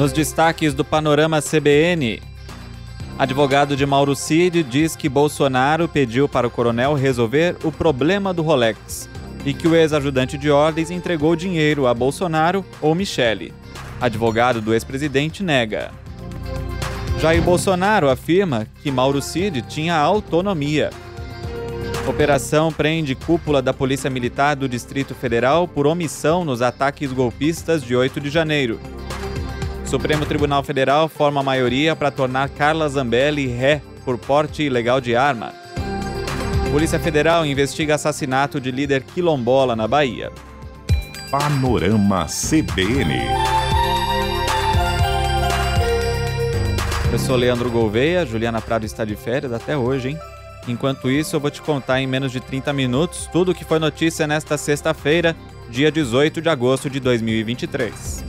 Nos destaques do Panorama CBN, advogado de Mauro Cid diz que Bolsonaro pediu para o coronel resolver o problema do Rolex e que o ex-ajudante de ordens entregou dinheiro a Bolsonaro ou Michele. Advogado do ex-presidente nega. Jair Bolsonaro afirma que Mauro Cid tinha autonomia. Operação prende cúpula da Polícia Militar do Distrito Federal por omissão nos ataques golpistas de 8 de janeiro. Supremo Tribunal Federal forma a maioria para tornar Carla Zambelli ré por porte ilegal de arma. Polícia Federal investiga assassinato de líder quilombola na Bahia. Panorama CBN. Eu sou Leandro Gouveia, Juliana Prado está de férias até hoje, hein? Enquanto isso, eu vou te contar em menos de 30 minutos tudo o que foi notícia nesta sexta-feira, dia 18 de agosto de 2023.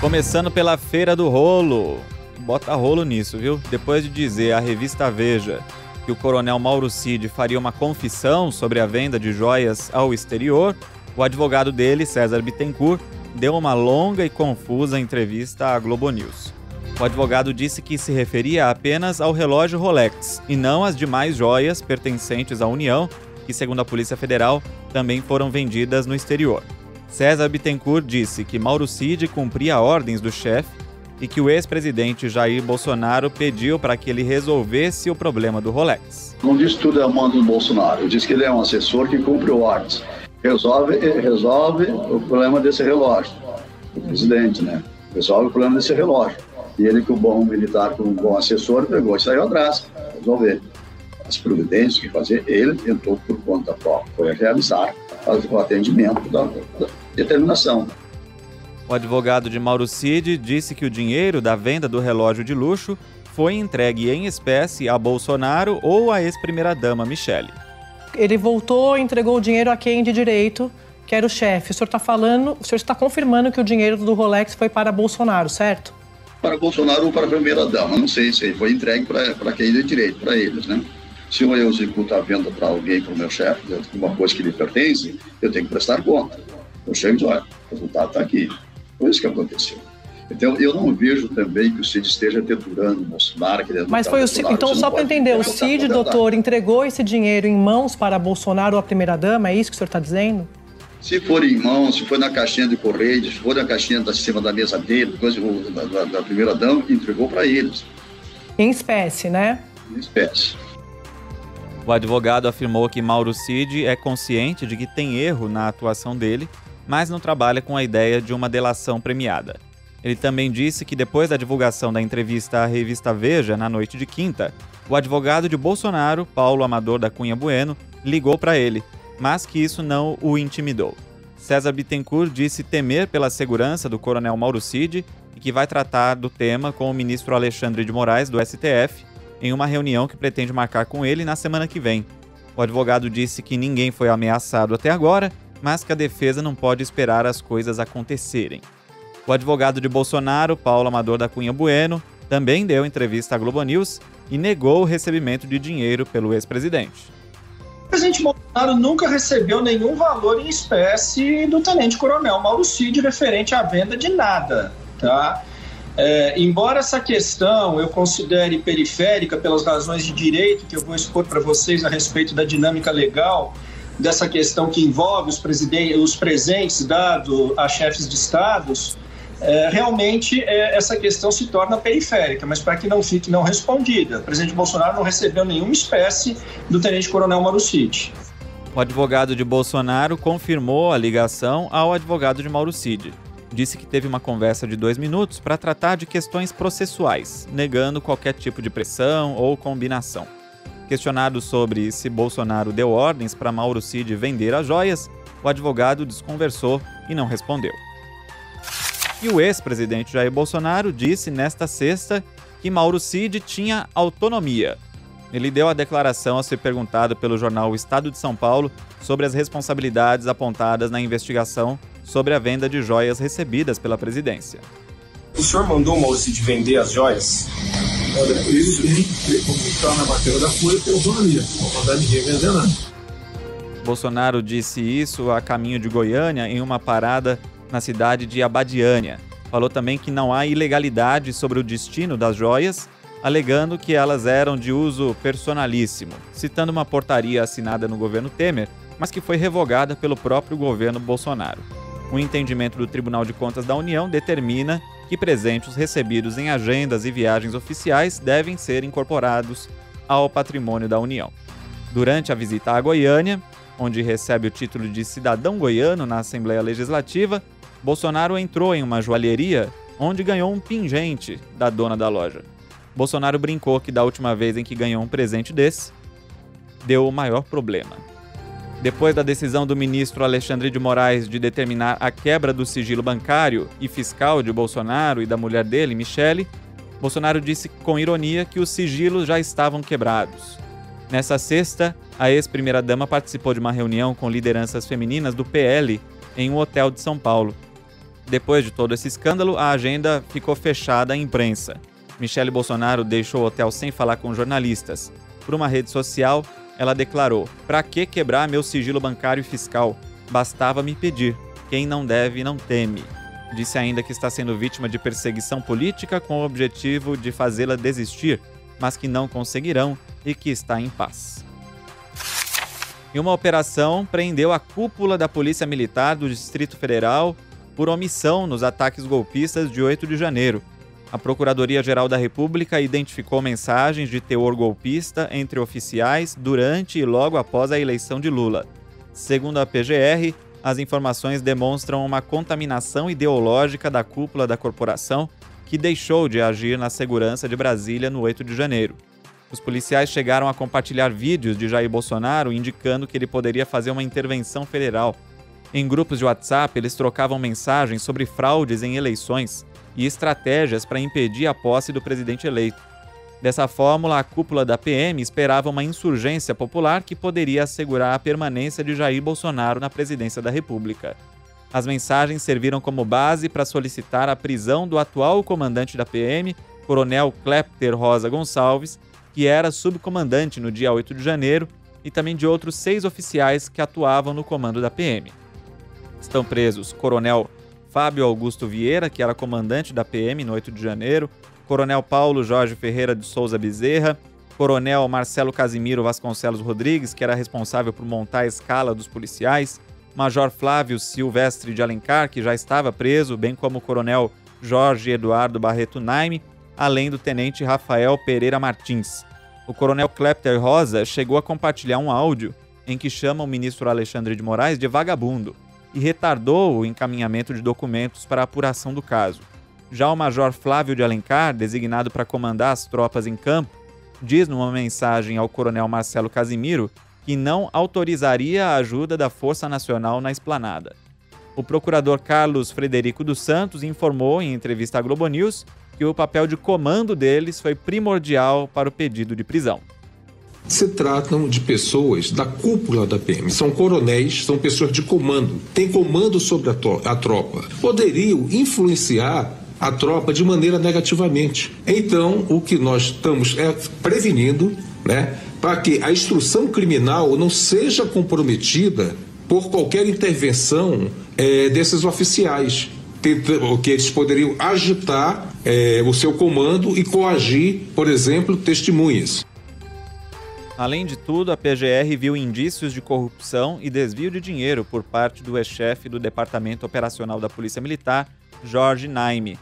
Começando pela Feira do Rolo. Bota rolo nisso, viu? Depois de dizer à revista Veja que o coronel Mauro Cid faria uma confissão sobre a venda de joias ao exterior, o advogado dele, César Bittencourt, deu uma longa e confusa entrevista à Globo News. O advogado disse que se referia apenas ao relógio Rolex e não às demais joias pertencentes à União, que, segundo a Polícia Federal, também foram vendidas no exterior. César Bittencourt disse que Mauro Cid cumpria ordens do chefe e que o ex-presidente Jair Bolsonaro pediu para que ele resolvesse o problema do Rolex. Não disse tudo é o mando do Bolsonaro, eu disse que ele é um assessor que cumpre ordens. Resolve o problema desse relógio. O presidente, né? Resolve o problema desse relógio. E ele, que o bom militar, com um bom assessor, pegou e saiu atrás para resolver. As providências que fazer, ele tentou por conta própria. Foi realizar o atendimento da determinação. O advogado de Mauro Cid disse que o dinheiro da venda do relógio de luxo foi entregue em espécie a Bolsonaro ou à ex-primeira-dama Michele. Ele voltou e entregou o dinheiro a quem de direito, que era o chefe. O senhor está confirmando que o dinheiro do Rolex foi para Bolsonaro, certo? Para Bolsonaro ou para a primeira-dama, não sei se foi entregue para quem de direito, para eles, né? Se eu executo a venda para alguém, para o meu chefe, uma coisa que lhe pertence, eu tenho que prestar conta. Eu chego e digo, olha, o resultado está aqui. Foi isso que aconteceu. Então, eu não vejo também que o Cid esteja deturando o Bolsonaro. Mas foi o Cid, então, só para entender, o Cid, doutor, entregou esse dinheiro em mãos para Bolsonaro ou a primeira-dama? É isso que o senhor está dizendo? Se for em mãos, se for na caixinha de correio, se for na caixinha de cima da mesa dele, coisa da primeira-dama, entregou para eles. Em espécie, né? Em espécie. O advogado afirmou que Mauro Cid é consciente de que tem erro na atuação dele, mas não trabalha com a ideia de uma delação premiada. Ele também disse que depois da divulgação da entrevista à revista Veja, na noite de quinta, o advogado de Bolsonaro, Paulo Amador da Cunha Bueno, ligou para ele, mas que isso não o intimidou. César Bittencourt disse temer pela segurança do coronel Mauro Cid e que vai tratar do tema com o ministro Alexandre de Moraes, do STF, em uma reunião que pretende marcar com ele na semana que vem. O advogado disse que ninguém foi ameaçado até agora, mas que a defesa não pode esperar as coisas acontecerem. O advogado de Bolsonaro, Paulo Amador da Cunha Bueno, também deu entrevista à Globo News e negou o recebimento de dinheiro pelo ex-presidente. O presidente Bolsonaro nunca recebeu nenhum valor em espécie do tenente-coronel Mauro Cid referente à venda de nada, tá? Embora essa questão eu considere periférica pelas razões de direito que eu vou expor para vocês a respeito da dinâmica legal dessa questão que envolve os presentes dados a chefes de estados, realmente essa questão se torna periférica, mas para que não fique não respondida. O presidente Bolsonaro não recebeu nenhuma espécie do tenente-coronel Mauro Cid. O advogado de Bolsonaro confirmou a ligação ao advogado de Mauro Cid. Disse que teve uma conversa de 2 minutos para tratar de questões processuais, negando qualquer tipo de pressão ou combinação. Questionado sobre se Bolsonaro deu ordens para Mauro Cid vender as joias, o advogado desconversou e não respondeu. E o ex-presidente Jair Bolsonaro disse nesta sexta que Mauro Cid tinha autonomia. Ele deu a declaração ao ser perguntado pelo jornal O Estado de São Paulo sobre as responsabilidades apontadas na investigação sobre a venda de joias recebidas pela presidência. O senhor mandou o Mauro Cid vender as joias? Olha, ele como está na bateria da folha, tem autonomia. Não mandar ninguém vender nada. Bolsonaro disse isso a caminho de Goiânia em uma parada na cidade de Abadiânia. Falou também que não há ilegalidade sobre o destino das joias, alegando que elas eram de uso personalíssimo, citando uma portaria assinada no governo Temer, mas que foi revogada pelo próprio governo Bolsonaro. O entendimento do Tribunal de Contas da União determina que presentes recebidos em agendas e viagens oficiais devem ser incorporados ao patrimônio da União. Durante a visita à Goiânia, onde recebe o título de cidadão goiano na Assembleia Legislativa, Bolsonaro entrou em uma joalheria onde ganhou um pingente da dona da loja. Bolsonaro brincou que da última vez em que ganhou um presente desse, deu o maior problema. Depois da decisão do ministro Alexandre de Moraes de determinar a quebra do sigilo bancário e fiscal de Bolsonaro e da mulher dele, Michele, Bolsonaro disse com ironia que os sigilos já estavam quebrados. Nessa sexta, a ex-primeira-dama participou de uma reunião com lideranças femininas do PL em um hotel de São Paulo. Depois de todo esse escândalo, a agenda ficou fechada à imprensa. Michele Bolsonaro deixou o hotel sem falar com jornalistas. Por uma rede social, ela declarou: "Pra que quebrar meu sigilo bancário e fiscal? Bastava me pedir. Quem não deve, não teme." Disse ainda que está sendo vítima de perseguição política com o objetivo de fazê-la desistir, mas que não conseguirão e que está em paz. E uma operação prendeu a cúpula da Polícia Militar do Distrito Federal por omissão nos ataques golpistas de 8 de janeiro. A Procuradoria-Geral da República identificou mensagens de teor golpista entre oficiais durante e logo após a eleição de Lula. Segundo a PGR, as informações demonstram uma contaminação ideológica da cúpula da corporação que deixou de agir na segurança de Brasília no 8 de janeiro. Os policiais chegaram a compartilhar vídeos de Jair Bolsonaro indicando que ele poderia fazer uma intervenção federal. Em grupos de WhatsApp, eles trocavam mensagens sobre fraudes em eleições e estratégias para impedir a posse do presidente eleito. Dessa fórmula, a cúpula da PM esperava uma insurgência popular que poderia assegurar a permanência de Jair Bolsonaro na presidência da República. As mensagens serviram como base para solicitar a prisão do atual comandante da PM, Coronel Clepter Rosa Gonçalves, que era subcomandante no dia 8 de janeiro, e também de outros 6 oficiais que atuavam no comando da PM. Estão presos Coronel Fábio Augusto Vieira, que era comandante da PM no 8 de janeiro, Coronel Paulo Jorge Ferreira de Souza Bezerra, Coronel Marcelo Casimiro Vasconcelos Rodrigues, que era responsável por montar a escala dos policiais, Major Flávio Silvestre de Alencar, que já estava preso, bem como o Coronel Jorge Eduardo Barreto Naime, além do Tenente Rafael Pereira Martins. O Coronel Clepter Rosa chegou a compartilhar um áudio em que chama o ministro Alexandre de Moraes de vagabundo e retardou o encaminhamento de documentos para a apuração do caso. Já o Major Flávio de Alencar, designado para comandar as tropas em campo, diz numa mensagem ao Coronel Marcelo Casimiro que não autorizaria a ajuda da Força Nacional na esplanada. O procurador Carlos Frederico dos Santos informou em entrevista à Globo News que o papel de comando deles foi primordial para o pedido de prisão. Se tratam de pessoas da cúpula da PM, são coronéis, são pessoas de comando, têm comando sobre a tropa, poderiam influenciar a tropa de maneira negativamente. Então, o que nós estamos prevenindo, para que a instrução criminal não seja comprometida por qualquer intervenção desses oficiais, que eles poderiam agitar o seu comando e coagir, por exemplo, testemunhas. Além de tudo, a PGR viu indícios de corrupção e desvio de dinheiro por parte do ex-chefe do Departamento Operacional da Polícia Militar, Jorge Naime.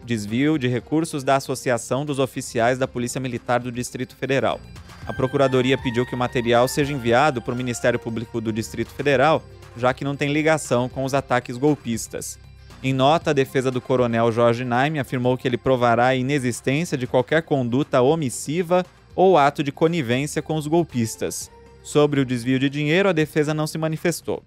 Desvio de recursos da Associação dos Oficiais da Polícia Militar do Distrito Federal. A Procuradoria pediu que o material seja enviado para o Ministério Público do Distrito Federal, já que não tem ligação com os ataques golpistas. Em nota, a defesa do coronel Jorge Naime afirmou que ele provará a inexistência de qualquer conduta omissiva ou ato de conivência com os golpistas. Sobre o desvio de dinheiro, a defesa não se manifestou.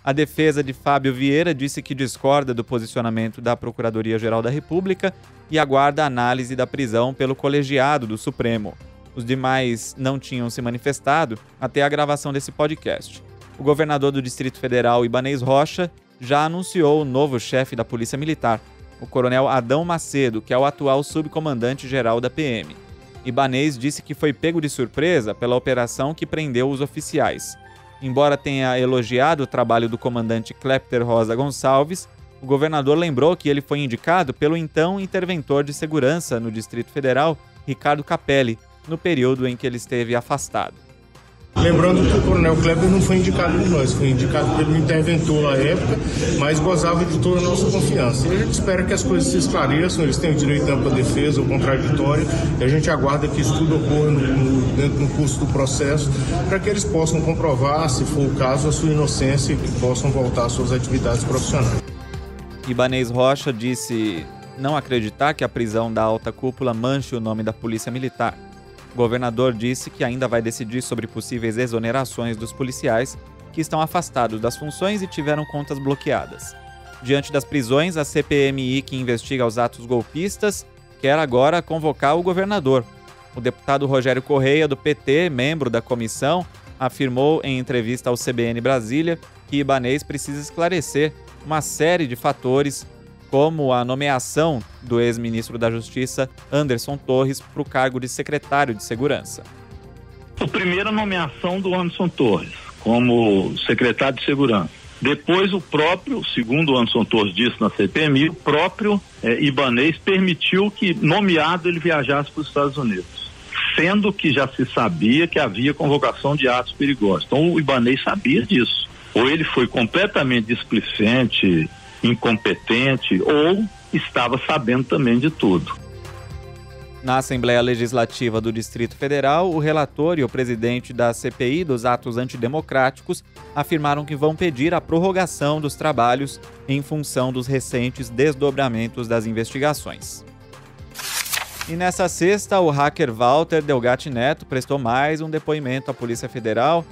A defesa de Fábio Vieira disse que discorda do posicionamento da Procuradoria-Geral da República e aguarda a análise da prisão pelo colegiado do Supremo. Os demais não tinham se manifestado até a gravação desse podcast. O governador do Distrito Federal, Ibanez Rocha, já anunciou o novo chefe da Polícia Militar, o coronel Adão Macedo, que é o atual subcomandante-geral da PM. Ibanez disse que foi pego de surpresa pela operação que prendeu os oficiais. Embora tenha elogiado o trabalho do comandante Clepter Rosa Gonçalves, o governador lembrou que ele foi indicado pelo então interventor de segurança no Distrito Federal, Ricardo Capelli, no período em que ele esteve afastado. Lembrando que o coronel Kleber não foi indicado por nós, foi indicado pelo interventor na época, mas gozava de toda a nossa confiança. E a gente espera que as coisas se esclareçam, eles têm o direito à ampla defesa ou contraditória, e a gente aguarda que isso tudo ocorra dentro do curso do processo, para que eles possam comprovar, se for o caso, a sua inocência e que possam voltar às suas atividades profissionais. Ibanez Rocha disse não acreditar que a prisão da alta cúpula manche o nome da Polícia Militar. O governador disse que ainda vai decidir sobre possíveis exonerações dos policiais que estão afastados das funções e tiveram contas bloqueadas. Diante das prisões, a CPMI, que investiga os atos golpistas, quer agora convocar o governador. O deputado Rogério Correia, do PT, membro da comissão, afirmou em entrevista ao CBN Brasília que Ibanez precisa esclarecer uma série de fatores, como a nomeação do ex-ministro da Justiça, Anderson Torres, para o cargo de secretário de Segurança. A primeira nomeação do Anderson Torres como secretário de Segurança. Depois segundo o Anderson Torres disse na CPMI, o próprio Ibanez permitiu que, nomeado, ele viajasse para os Estados Unidos, sendo que já se sabia que havia convocação de atos perigosos. Então o Ibanez sabia disso. Ou ele foi completamente displicente, incompetente, ou estava sabendo também de tudo. Na Assembleia Legislativa do Distrito Federal, o relator e o presidente da CPI dos atos antidemocráticos afirmaram que vão pedir a prorrogação dos trabalhos em função dos recentes desdobramentos das investigações. E nessa sexta, o hacker Walter Delgatti Neto prestou mais um depoimento à Polícia Federal,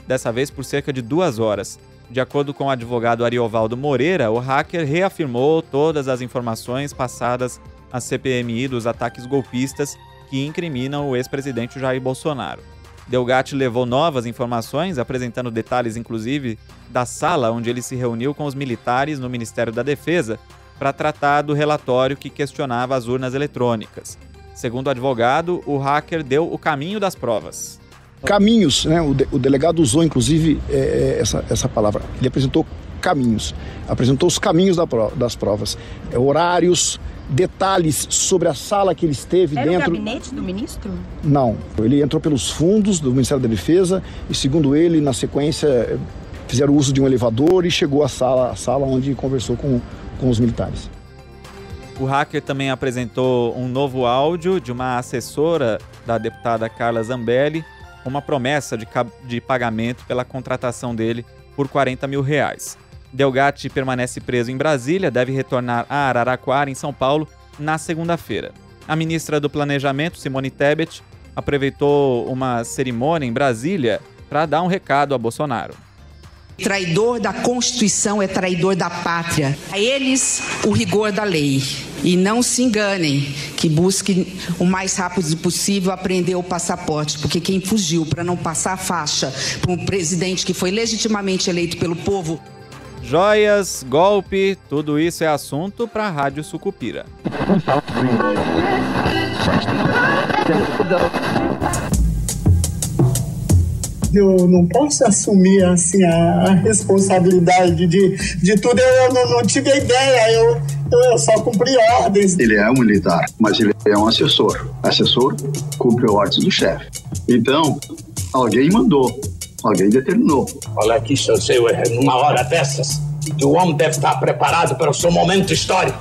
dessa vez por cerca de 2 horas. De acordo com o advogado Ariovaldo Moreira, o hacker reafirmou todas as informações passadas à CPMI dos ataques golpistas que incriminam o ex-presidente Jair Bolsonaro. Delgatti levou novas informações, apresentando detalhes, inclusive, da sala onde ele se reuniu com os militares no Ministério da Defesa para tratar do relatório que questionava as urnas eletrônicas. Segundo o advogado, o hacker deu o caminho das provas. Caminhos, né? O delegado usou, inclusive, essa palavra. Ele apresentou caminhos, apresentou os caminhos das provas, horários, detalhes sobre a sala que ele esteve dentro. Era o gabinete do ministro? Não, ele entrou pelos fundos do Ministério da Defesa e, segundo ele, na sequência, fizeram uso de um elevador e chegou à sala onde conversou com os militares. O hacker também apresentou um novo áudio de uma assessora da deputada Carla Zambelli, uma promessa de pagamento pela contratação dele por R$40 mil. Delgatti permanece preso em Brasília, deve retornar a Araraquara, em São Paulo, na segunda-feira. A ministra do Planejamento, Simone Tebet, aproveitou uma cerimônia em Brasília para dar um recado a Bolsonaro. Traidor da Constituição é traidor da pátria. A eles, o rigor da lei. E não se enganem, que busquem o mais rápido possível apreender o passaporte, porque quem fugiu para não passar a faixa para um presidente que foi legitimamente eleito pelo povo. Joias, golpe, tudo isso é assunto para a Rádio Sucupira. Eu não posso assumir assim a responsabilidade de tudo. Eu não tive a ideia, eu só cumpri ordens. Ele é um militar, mas ele é um assessor. Assessor cumpre ordens do chefe. Então, alguém mandou, alguém determinou. Olha aqui, seu numa hora dessas, que o homem deve estar preparado para o seu momento histórico.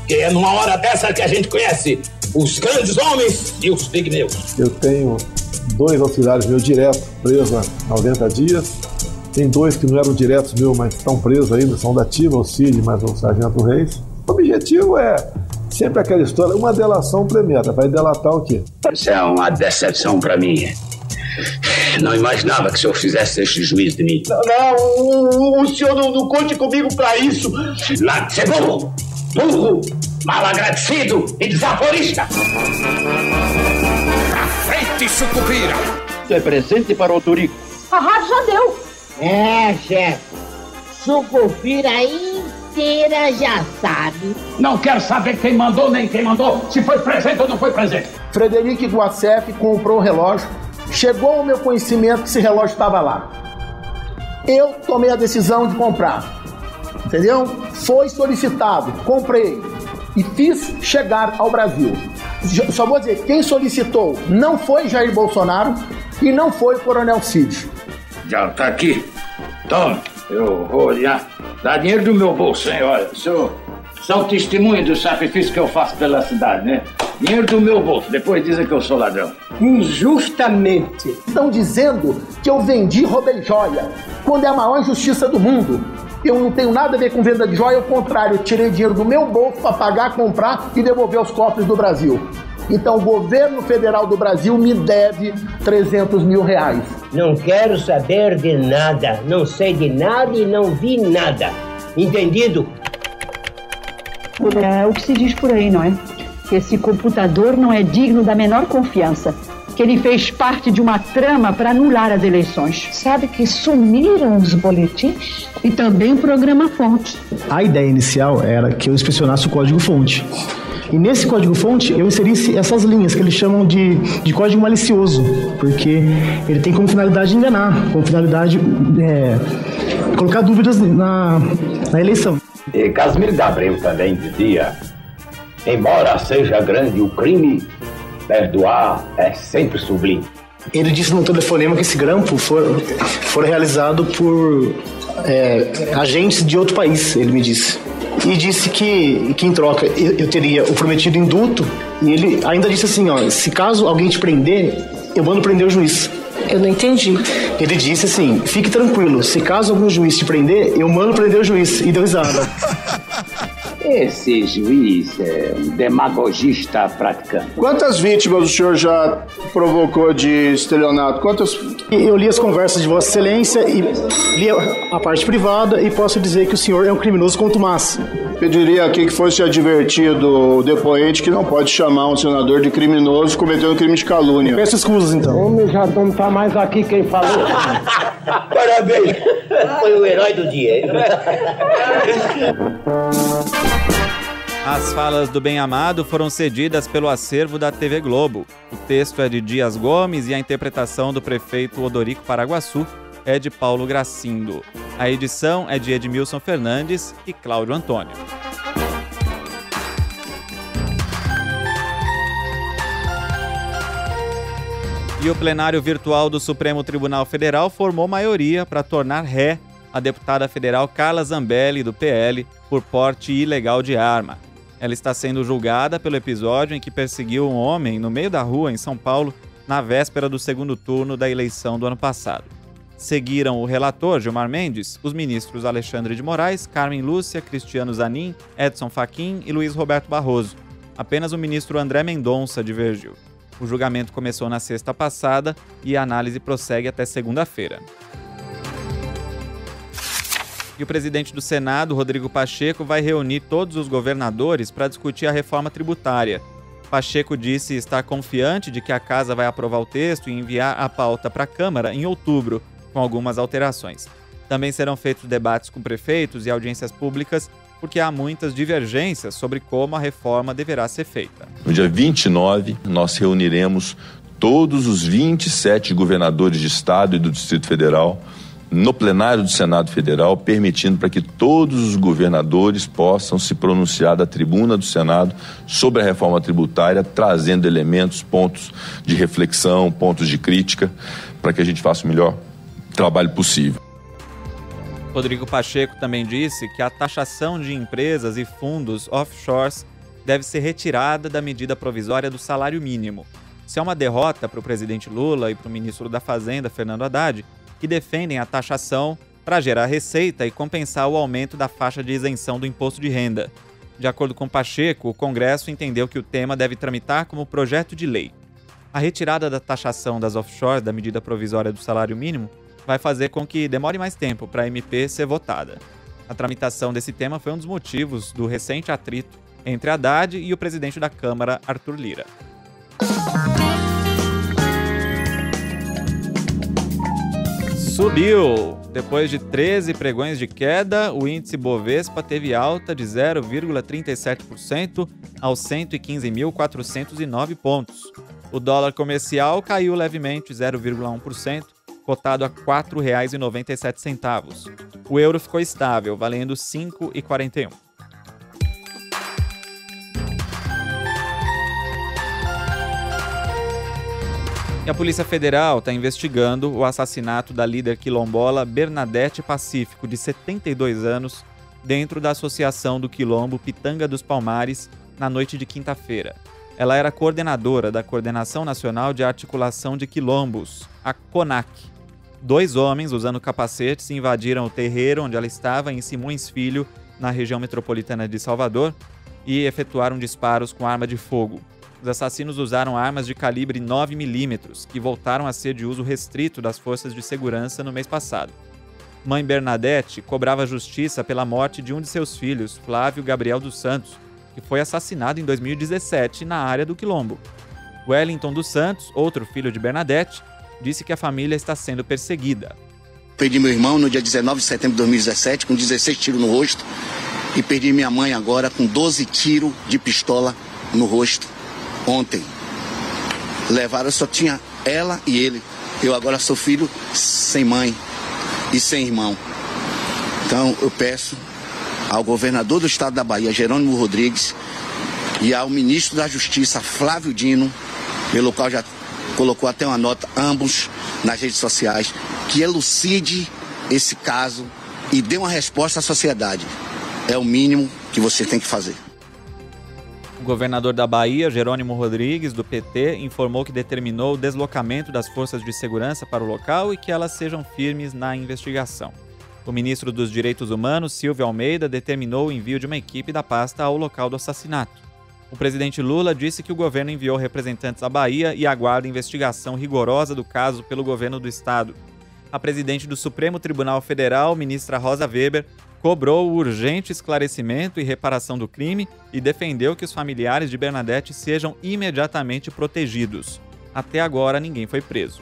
Que é numa hora dessa que a gente conhece os grandes homens e os pigmeus. Eu tenho 2 auxiliares meus diretos presos há 90 dias. Tem 2 que não eram diretos meus, mas estão presos ainda, são da ativa, o Cid, mas o Sargento Reis. O objetivo é sempre aquela história, uma delação premiada. Vai delatar o quê? Isso é uma decepção para mim. Não imaginava que o senhor fizesse esse juízo de mim. Não, o senhor não conte comigo para isso. Lá, você burro, malagradecido e desaforista. Pra frente, Sucupira. Isso é presente para o Turico. A rádio já deu. É, chefe. Sucupira inteira já sabe. Não quero saber quem mandou nem quem mandou, se foi presente ou não foi presente. Frederico Guacef comprou o relógio. Chegou ao meu conhecimento que esse relógio estava lá. Eu tomei a decisão de comprar, entendeu? Foi solicitado, comprei e fiz chegar ao Brasil. Só vou dizer, quem solicitou não foi Jair Bolsonaro e não foi o Coronel Cid. Já tá aqui. Toma, eu vou olhar. Dá dinheiro do meu bolso, hein? Olha, são testemunho do sacrifício que eu faço pela cidade, né? Dinheiro do meu bolso, depois dizem que eu sou ladrão. Injustamente. Estão dizendo que eu vendi, roubei joia, quando é a maior injustiça do mundo. Eu não tenho nada a ver com venda de joia, ao contrário, eu tirei dinheiro do meu bolso para pagar, comprar e devolver aos cofres do Brasil. Então o governo federal do Brasil me deve 300 mil reais. Não quero saber de nada, não sei de nada e não vi nada. Entendido? É o que se diz por aí, não é? Que esse computador não é digno da menor confiança. Que ele fez parte de uma trama para anular as eleições. Sabe que sumiram os boletins? E também o programa-fonte. A ideia inicial era que eu inspecionasse o código-fonte. E nesse código-fonte eu inserisse essas linhas que eles chamam de código malicioso, porque ele tem como finalidade enganar, como finalidade colocar dúvidas na eleição. E Casimiro de Abreu também dizia: embora seja grande o crime, perdoar é sempre sublime. Ele disse no telefonema que esse grampo foi realizado por agentes de outro país, ele me disse. E disse que em troca eu teria o prometido indulto, e ele ainda disse assim, ó, se caso alguém te prender, eu mando prender o juiz. Eu não entendi. Ele disse assim, fique tranquilo, se caso algum juiz te prender, eu mando prender o juiz. E deu risada. Esse juiz é um demagogista praticante. Quantas vítimas o senhor já provocou de estelionato? Quantas? Eu li as conversas de Vossa Excelência e li a parte privada e posso dizer que o senhor é um criminoso contumaz. Pediria aqui que fosse advertido o depoente que não pode chamar um senador de criminoso cometendo crime de calúnia. Peço escusas, então. O homem já não tá mais aqui quem falou. Parabéns! Foi o herói do dia. As falas do bem-amado foram cedidas pelo acervo da TV Globo. O texto é de Dias Gomes e a interpretação do prefeito Odorico Paraguaçu é de Paulo Gracindo. A edição é de Edmilson Fernandes e Cláudio Antônio. E o plenário virtual do Supremo Tribunal Federal formou maioria para tornar ré a deputada federal Carla Zambelli, do PL, por porte ilegal de arma. Ela está sendo julgada pelo episódio em que perseguiu um homem no meio da rua, em São Paulo, na véspera do segundo turno da eleição do ano passado. Seguiram o relator, Gilmar Mendes, os ministros Alexandre de Moraes, Carmen Lúcia, Cristiano Zanin, Edson Fachin e Luiz Roberto Barroso. Apenas o ministro André Mendonça divergiu. O julgamento começou na sexta passada e a análise prossegue até segunda-feira. E o presidente do Senado, Rodrigo Pacheco, vai reunir todos os governadores para discutir a reforma tributária. Pacheco disse estar confiante de que a casa vai aprovar o texto e enviar a pauta para a Câmara em outubro, com algumas alterações. Também serão feitos debates com prefeitos e audiências públicas, porque há muitas divergências sobre como a reforma deverá ser feita. No dia 29, nós reuniremos todos os 27 governadores de Estado e do Distrito Federal no plenário do Senado Federal, permitindo para que todos os governadores possam se pronunciar da tribuna do Senado sobre a reforma tributária, trazendo elementos, pontos de reflexão, pontos de crítica, para que a gente faça o melhor trabalho possível. Rodrigo Pacheco também disse que a taxação de empresas e fundos offshores deve ser retirada da medida provisória do salário mínimo. Isso é uma derrota para o presidente Lula e para o ministro da Fazenda, Fernando Haddad, que defendem a taxação para gerar receita e compensar o aumento da faixa de isenção do imposto de renda. De acordo com Pacheco, o Congresso entendeu que o tema deve tramitar como projeto de lei. A retirada da taxação das offshores da medida provisória do salário mínimo vai fazer com que demore mais tempo para a MP ser votada. A tramitação desse tema foi um dos motivos do recente atrito entre Haddad e o presidente da Câmara, Arthur Lira. Subiu! Depois de 13 pregões de queda, o índice Bovespa teve alta de 0,37% aos 115.409 pontos. O dólar comercial caiu levemente 0,1%, cotado a R$ 4,97. O euro ficou estável, valendo R$ 5,41. E a Polícia Federal está investigando o assassinato da líder quilombola Bernadette Pacífico, de 72 anos, dentro da Associação do Quilombo Pitanga dos Palmares, na noite de quinta-feira. Ela era coordenadora da Coordenação Nacional de Articulação de Quilombos, a CONAC. 2 homens, usando capacetes, invadiram o terreiro onde ela estava, em Simões Filho, na região metropolitana de Salvador, e efetuaram disparos com arma de fogo. Os assassinos usaram armas de calibre 9mm, que voltaram a ser de uso restrito das forças de segurança no mês passado. Mãe Bernadette cobrava justiça pela morte de um de seus filhos, Flávio Gabriel dos Santos, que foi assassinado em 2017 na área do Quilombo. Wellington dos Santos, outro filho de Bernadette, disse que a família está sendo perseguida. Perdi meu irmão no dia 19 de setembro de 2017, com 16 tiros no rosto, e perdi minha mãe agora com 12 tiros de pistola no rosto. Ontem, levaram, só tinha ela e ele. Eu agora sou filho sem mãe e sem irmão. Então eu peço ao governador do estado da Bahia, Jerônimo Rodrigues, e ao ministro da Justiça, Flávio Dino, pelo qual já colocou até uma nota, ambos nas redes sociais, que elucide esse caso e dê uma resposta à sociedade. É o mínimo que você tem que fazer. O governador da Bahia, Jerônimo Rodrigues, do PT, informou que determinou o deslocamento das forças de segurança para o local e que elas sejam firmes na investigação. O ministro dos Direitos Humanos, Silvio Almeida, determinou o envio de uma equipe da pasta ao local do assassinato. O presidente Lula disse que o governo enviou representantes à Bahia e aguarda investigação rigorosa do caso pelo governo do estado. A presidente do Supremo Tribunal Federal, ministra Rosa Weber, cobrou o urgente esclarecimento e reparação do crime e defendeu que os familiares de Bernadette sejam imediatamente protegidos. Até agora, ninguém foi preso.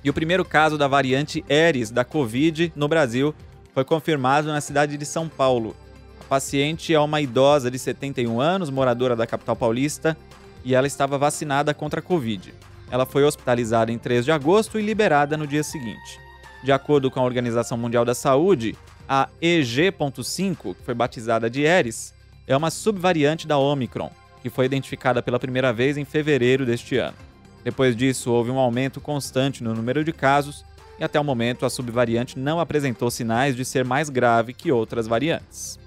E o primeiro caso da variante Aedes da Covid no Brasil foi confirmado na cidade de São Paulo. A paciente é uma idosa de 71 anos, moradora da capital paulista, e ela estava vacinada contra a Covid. Ela foi hospitalizada em 3 de agosto e liberada no dia seguinte. De acordo com a Organização Mundial da Saúde, a EG.5, que foi batizada de Aedes, é uma subvariante da Omicron, que foi identificada pela primeira vez em fevereiro deste ano. Depois disso, houve um aumento constante no número de casos e até o momento a subvariante não apresentou sinais de ser mais grave que outras variantes.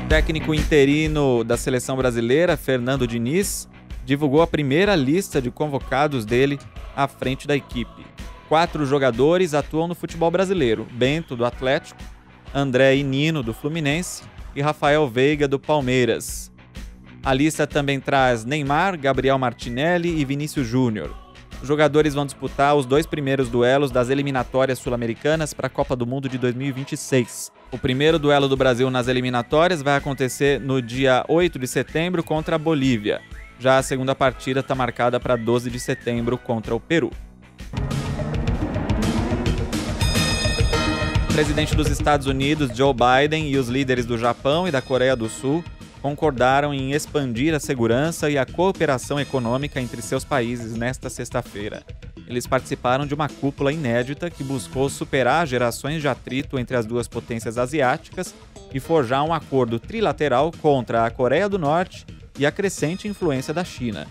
O técnico interino da seleção brasileira, Fernando Diniz, divulgou a primeira lista de convocados dele à frente da equipe. 4 jogadores atuam no futebol brasileiro: Bento, do Atlético, André e Nino, do Fluminense, e Rafael Veiga, do Palmeiras. A lista também traz Neymar, Gabriel Martinelli e Vinícius Júnior. Os jogadores vão disputar os 2 primeiros duelos das eliminatórias sul-americanas para a Copa do Mundo de 2026. O primeiro duelo do Brasil nas eliminatórias vai acontecer no dia 8 de setembro contra a Bolívia. Já a segunda partida está marcada para 12 de setembro contra o Peru. O presidente dos Estados Unidos, Joe Biden, e os líderes do Japão e da Coreia do Sul concordaram em expandir a segurança e a cooperação econômica entre seus países nesta sexta-feira. Eles participaram de uma cúpula inédita que buscou superar gerações de atrito entre as duas potências asiáticas e forjar um acordo trilateral contra a Coreia do Norte e a crescente influência da China.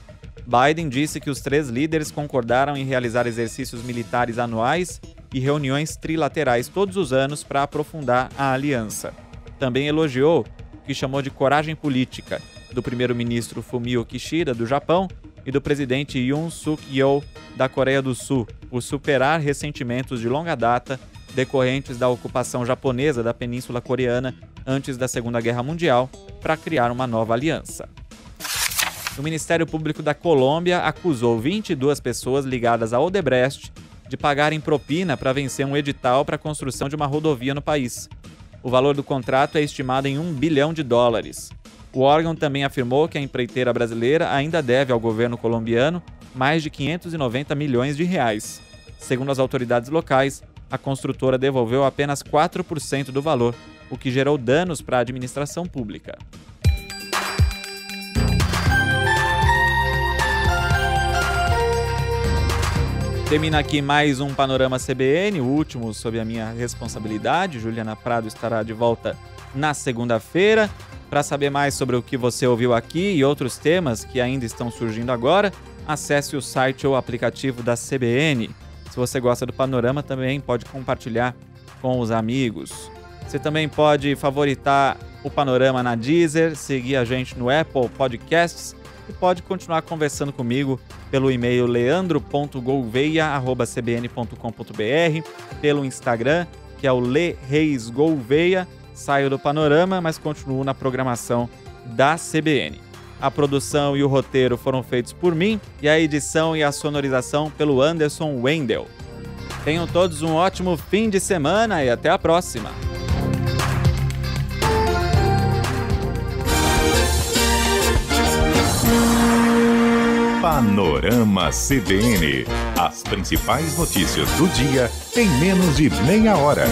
Biden disse que os 3 líderes concordaram em realizar exercícios militares anuais e reuniões trilaterais todos os anos para aprofundar a aliança. Também elogiou o que chamou de coragem política do primeiro-ministro Fumio Kishida, do Japão, e do presidente Yoon Suk-yeol, da Coreia do Sul, por superar ressentimentos de longa data decorrentes da ocupação japonesa da Península Coreana antes da Segunda Guerra Mundial, para criar uma nova aliança. O Ministério Público da Colômbia acusou 22 pessoas ligadas à Odebrecht de pagarem propina para vencer um edital para a construção de uma rodovia no país. O valor do contrato é estimado em $1 bilhão. O órgão também afirmou que a empreiteira brasileira ainda deve ao governo colombiano mais de R$590 milhões. Segundo as autoridades locais, a construtora devolveu apenas 4% do valor, o que gerou danos para a administração pública. Termina aqui mais um Panorama CBN, o último sob a minha responsabilidade. Juliana Prado estará de volta na segunda-feira. Para saber mais sobre o que você ouviu aqui e outros temas que ainda estão surgindo agora, acesse o site ou aplicativo da CBN. Se você gosta do Panorama, também pode compartilhar com os amigos. Você também pode favoritar o Panorama na Deezer, seguir a gente no Apple Podcasts e pode continuar conversando comigo pelo e-mail leandro.gouveia@cbn.com.br, pelo Instagram, que é o Le Reis Gouveia. Saio do Panorama, mas continuo na programação da CBN. A produção e o roteiro foram feitos por mim e a edição e a sonorização pelo Anderson Wendel. Tenham todos um ótimo fim de semana e até a próxima! Panorama CBN. As principais notícias do dia em menos de meia hora.